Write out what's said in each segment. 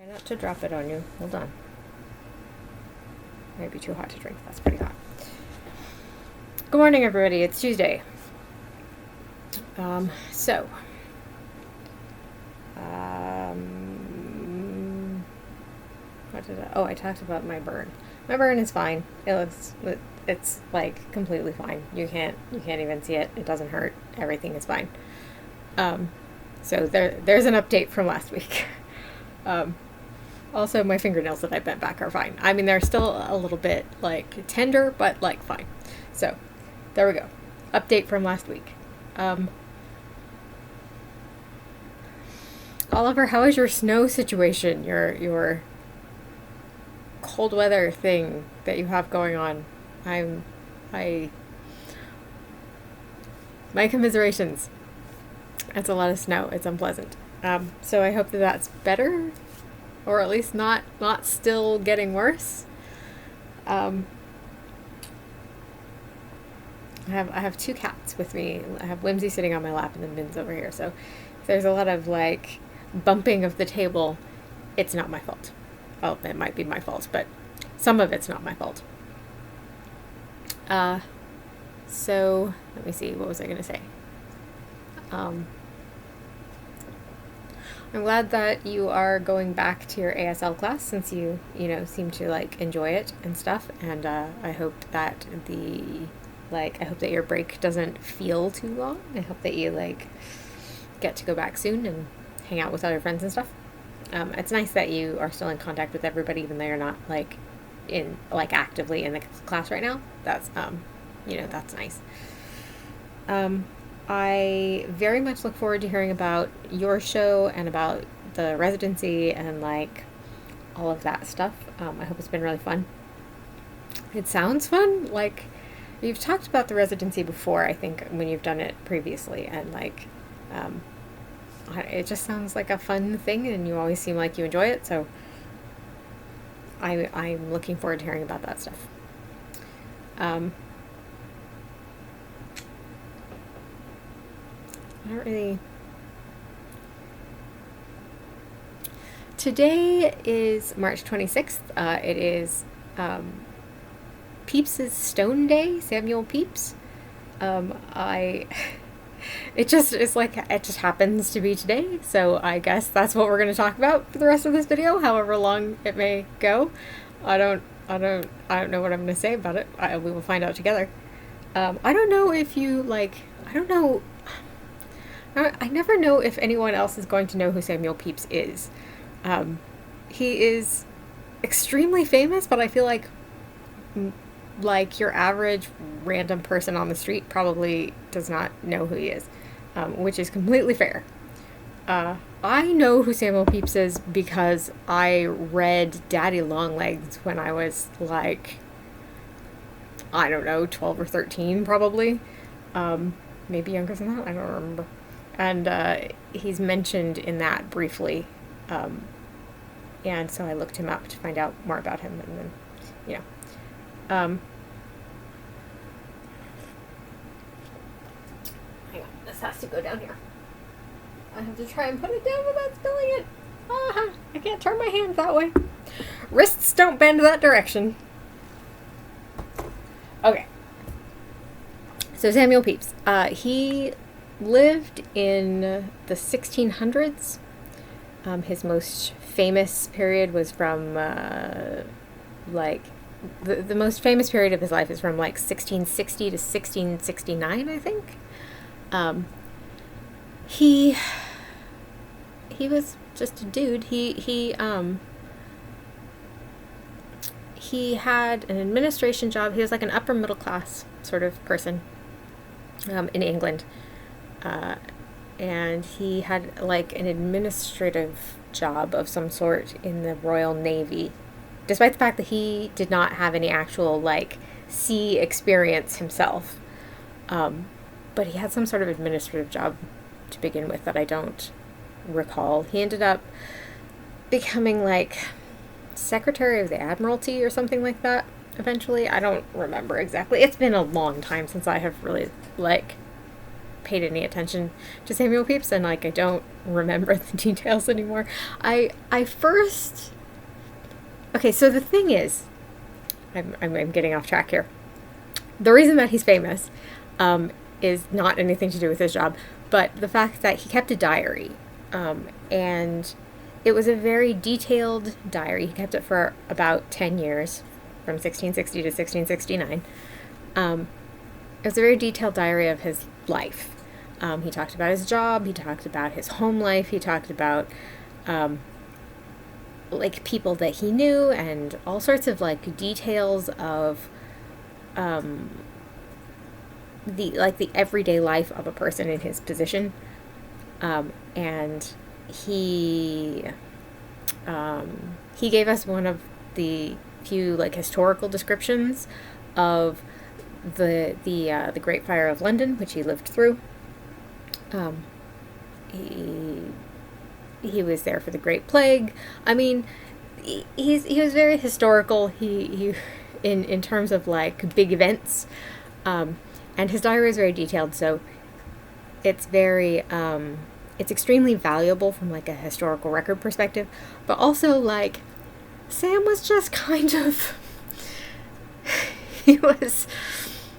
Try not to drop it on you. Hold on. Might be too hot to drink. That's pretty hot. Good morning, everybody. It's Tuesday. What did I? Oh, I talked about my burn. My burn is fine. It's like completely fine. You can't even see it. It doesn't hurt. Everything is fine. So there's an update from last week. Also, my fingernails that I bent back are fine. I mean, they're still a little bit like tender, but like fine. So there we go. Update from last week. Oliver, how is your snow situation? Your cold weather thing that you have going on? My commiserations. It's a lot of snow. It's unpleasant. So I hope that that's better, or at least not still getting worse. I have two cats with me. I have Whimsy sitting on my lap and then Min's over here. So if there's a lot of like bumping of the table, it's not my fault. Well, it might be my fault, but some of it's not my fault. So let me see. What was I going to say? I'm glad that you are going back to your ASL class, since you seem to like enjoy it and stuff. And I hope that I hope that your break doesn't feel too long. I hope that you like get to go back soon and hang out with other friends and stuff. It's nice that you are still in contact with everybody, even though you're not like actively in the class right now. That's that's nice. I very much look forward to hearing about your show and about the residency and like all of that stuff. I hope it's been really fun. It sounds fun. Like, you've talked about the residency before, I think, when you've done it previously, and like it just sounds like a fun thing, and you always seem like you enjoy it, so I'm looking forward to hearing about that stuff. Today is March 26th. It is Peeps' Stone Day, Samuel Pepys. It just happens to be today, so I guess that's what we're going to talk about for the rest of this video, however long it may go. I don't know what I'm going to say about it. We will find out together. I don't know if you I don't know. I never know if anyone else is going to know who Samuel Pepys is. He is extremely famous, but I feel like your average random person on the street probably does not know who he is, which is completely fair. I know who Samuel Pepys is because I read Daddy Longlegs when I was like, I don't know, 12 or 13 probably. Maybe younger than that, I don't remember. And he's mentioned in that briefly. And so I looked him up to find out more about him, and then, hang on, this has to go down here. I have to try and put it down without spilling it. I can't turn my hands that way. Wrists don't bend that direction. Okay. So Samuel Pepys, he lived in the 1600s. His most famous period was from the most famous period of his life is from like 1660 to 1669, I think. He was just a dude. He had an administration job. He was like an upper middle class sort of person in England. And he had like an administrative job of some sort in the Royal Navy, despite the fact that he did not have any actual like sea experience himself. But he had some sort of administrative job to begin with that I don't recall. He ended up becoming like Secretary of the Admiralty or something like that eventually. I don't remember exactly. It's been a long time since I have really like paid any attention to Samuel Pepys, and like I don't remember the details anymore. I first okay. So the thing is, I'm getting off track here. The reason that he's famous is not anything to do with his job, but the fact that he kept a diary, and it was a very detailed diary. He kept it for about 10 years, from 1660 to 1669. It was a very detailed diary of his life. He talked about his job, he talked about his home life, he talked about like people that he knew, and all sorts of like details of the everyday life of a person in his position. And he gave us one of the few like historical descriptions of the Great Fire of London, which he lived through. He was there for the Great Plague. I mean, he was very historical. He in terms of like big events, and his diary is very detailed. So it's very it's extremely valuable from like a historical record perspective, but also like Sam was just kind of he was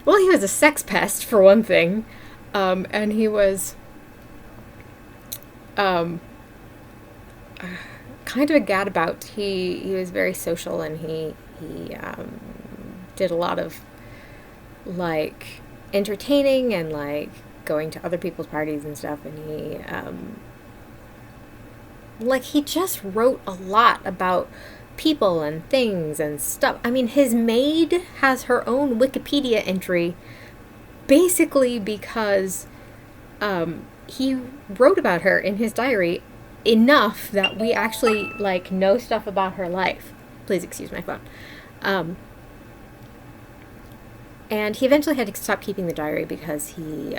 a sex pest for one thing, and he was kind of a gadabout. He was very social, and he did a lot of like entertaining and like going to other people's parties and stuff, and he just wrote a lot about people and things and stuff. I mean, his maid has her own Wikipedia entry basically because he wrote about her in his diary enough that we actually like know stuff about her life. Please excuse my phone. And he eventually had to stop keeping the diary because he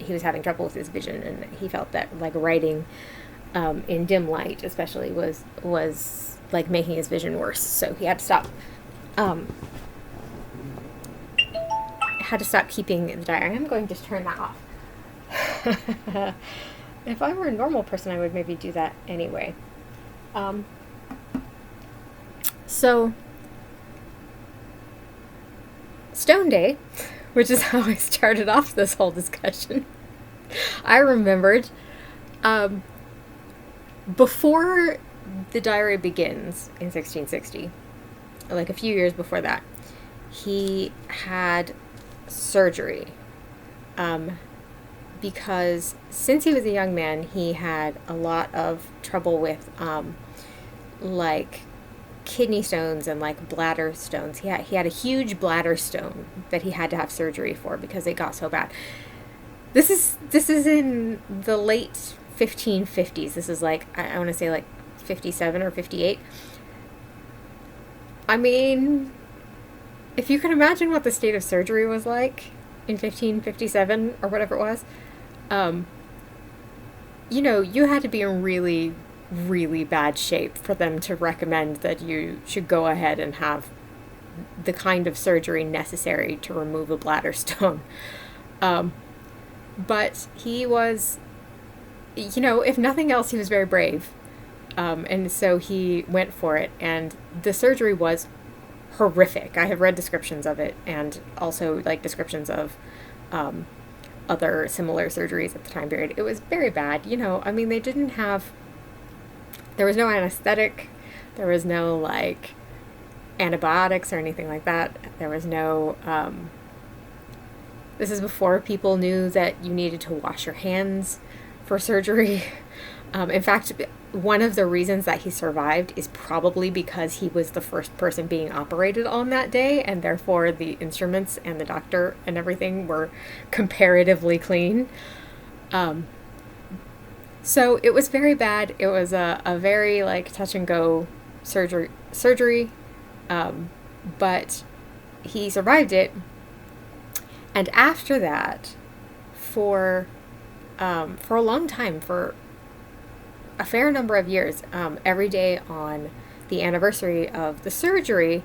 was having trouble with his vision, and he felt that like writing in dim light especially was like making his vision worse. So he had to stop keeping the diary. I'm going to turn that off. If I were a normal person, I would maybe do that anyway. So Stone Day, which is how I started off this whole discussion, I remembered before the diary begins in 1660, like a few years before that, he had surgery. Because since he was a young man, he had a lot of trouble with like kidney stones and like bladder stones. He had a huge bladder stone that he had to have surgery for because it got so bad. This is in the late 1550s. This is like I want to say like 57 or 58. I mean, if you can imagine what the state of surgery was like in 1557 or whatever it was, you had to be in really, really bad shape for them to recommend that you should go ahead and have the kind of surgery necessary to remove a bladder stone. But he was, if nothing else, he was very brave. And so he went for it, and the surgery was horrific. I have read descriptions of it, and also like descriptions of other similar surgeries at the time period. It was very bad. I mean, there was no anesthetic, there was no like antibiotics or anything like that. There was no this is before people knew that you needed to wash your hands for surgery. In fact, one of the reasons that he survived is probably because he was the first person being operated on that day, and therefore the instruments and the doctor and everything were comparatively clean. So it was very bad. It was a very like touch and go surgery, but he survived it. And after that, for a long time, for a fair number of years, every day on the anniversary of the surgery,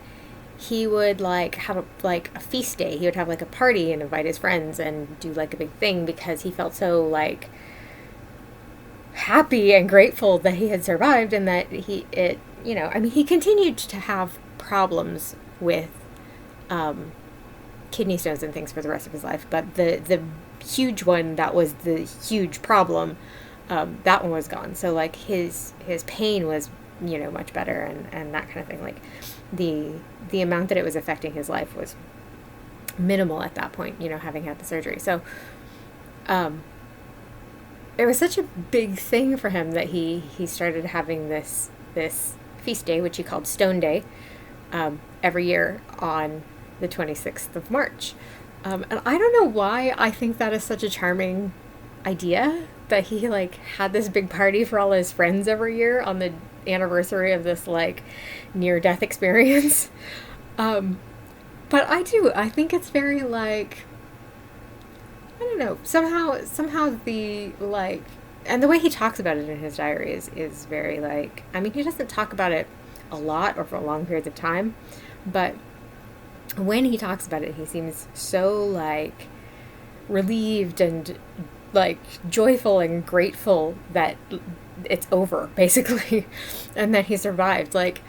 he would like have a feast day. He would have like a party and invite his friends and do like a big thing because he felt so like happy and grateful that he had survived and that he continued to have problems with kidney stones and things for the rest of his life, but the huge one that was the huge problem, that one was gone. So like his pain was much better, and that kind of thing. Like the amount that it was affecting his life was minimal at that point, having had the surgery. So it was such a big thing for him that he started having this feast day, which he called Stone Day, every year on the 26th of March. And I don't know why I think that is such a charming idea, that he like had this big party for all his friends every year on the anniversary of this like near-death experience. But I think it's very like, I don't know, somehow the like, and the way he talks about it in his diary is very like, I mean, he doesn't talk about it a lot or for long periods of time, but when he talks about it, he seems so like relieved and like joyful and grateful that it's over, basically, and that he survived. Like,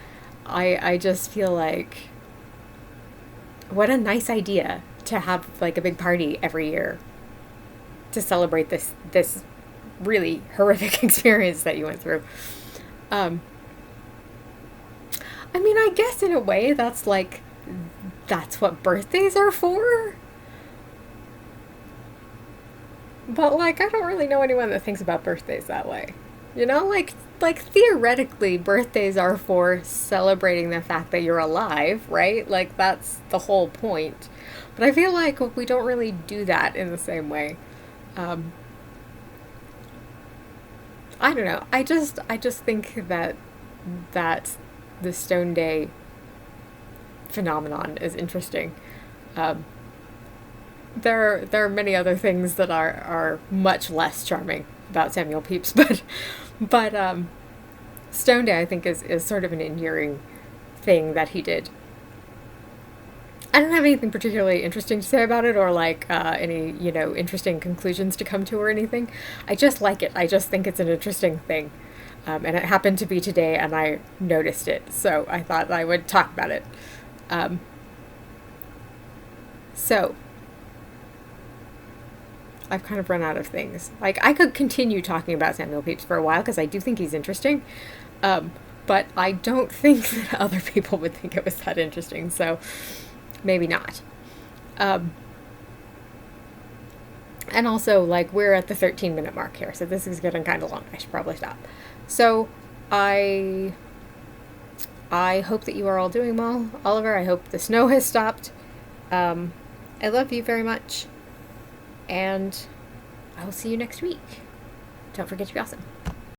I just feel like, what a nice idea to have like a big party every year to celebrate this really horrific experience that you went through. I mean, I guess in a way that's what birthdays are for. But like, I don't really know anyone that thinks about birthdays that way. Like theoretically, birthdays are for celebrating the fact that you're alive, right? Like, that's the whole point. But I feel like we don't really do that in the same way. I don't know. I just think that the Stone Day phenomenon is interesting. There are many other things that are much less charming about Samuel Pepys, but Stone Day, I think, is sort of an endearing thing that he did. I don't have anything particularly interesting to say about it, or like any interesting conclusions to come to or anything. I just like it. I just think it's an interesting thing, and it happened to be today, and I noticed it, so I thought I would talk about it. So I've kind of run out of things. Like, I could continue talking about Samuel Pepys for a while because I do think he's interesting, but I don't think that other people would think it was that interesting, so maybe not. And also, like, we're at the 13-minute mark here, so this is getting kind of long. I should probably stop. So I hope that you are all doing well. Oliver, I hope the snow has stopped. I love you very much, and I will see you next week. Don't forget to be awesome.